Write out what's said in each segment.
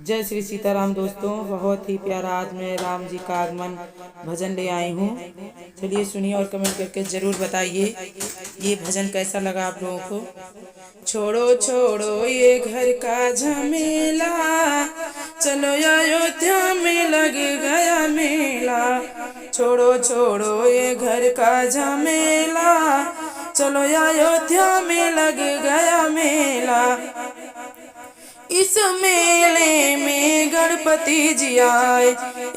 जय श्री सीताराम। दोस्तों, बहुत ही प्यारा आज मैं राम जी का आगमन भजन ले आई हूँ। चलिए सुनिए और कमेंट करके ज़रूर बताइए ये भजन कैसा लगा आप लोगों को। छोड़ो छोड़ो ये घर का झमेला, चलो अयोध्या में लग गया मेला। छोड़ो छोड़ो ये घर का झमेला, चलो अयोध्या में लग गया मेला। इस मेले में गणपति जी आए,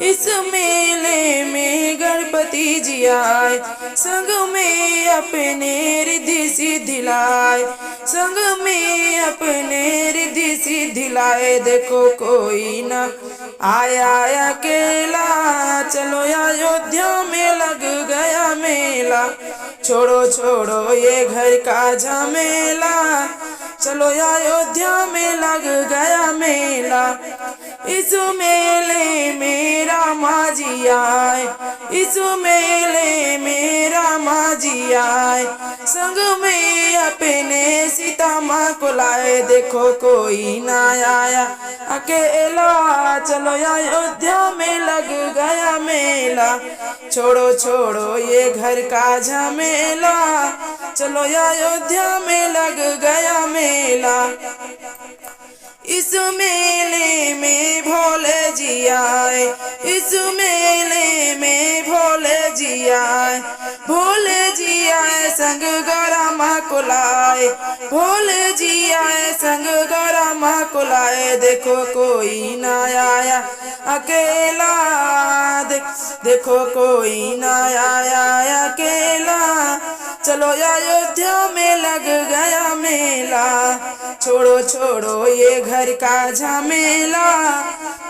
इस मेले में गणपति जी आए। संग में अपने रिद्धि सिद्धि लाए, संग में अपने रिद्धि सिद्धि लाए। देखो कोई न आया अकेला, चलो अयोध्या में लग गया मेला। छोड़ो छोड़ो ये घर का झमेला, चलो अयोध्या में लग गया मेला। इस मेले में रामा जी आए, इस मेले में रामा जी आए। संग में अपने सीता माँ को लाए। देखो कोई ना आया अकेला, चलो अयोध्या में लग गया मेला। छोड़ो छोड़ो ये घर का झमेला, चलो अयोध्या में लग गया मेला। इस मेले में भोले जी आए, इस मेले में भोले जी आए। भोले जी आए संग गौरा माँ को लाए, भोले जी आए संग गौरा माँ को लाए। देखो कोई ना आया अकेला, देखो कोई ना आया अकेला, चलो अयोध्या में लग गया मेला। छोड़ो छोड़ो ये घर का झमेला,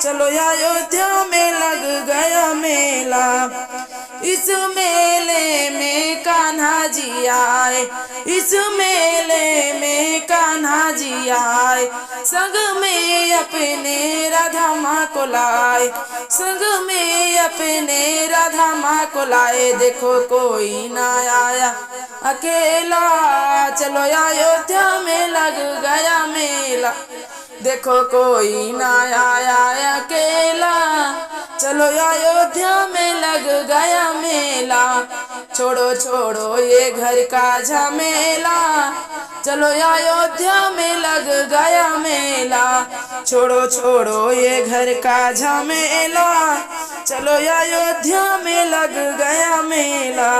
चलो अयोध्या में लग गया मेला। इस मेले में कान्हा जी आए, इस मेले में कान्हा जी आए। संग में अपने राधा माँ को लाए, संग में अपने राधा माँ को लाए। देखो कोई ना आया अकेला, चलो अयोध्या में लग गया मेला। देखो कोई ना आया अकेला, चलो अयोध्या में लग गया मेला। छोड़ो छोड़ो ये घर का झमेला, चलो अयोध्या में लग गया मेला। छोड़ो छोड़ो ये घर का झमेला, चलो अयोध्या में लग गया मेला।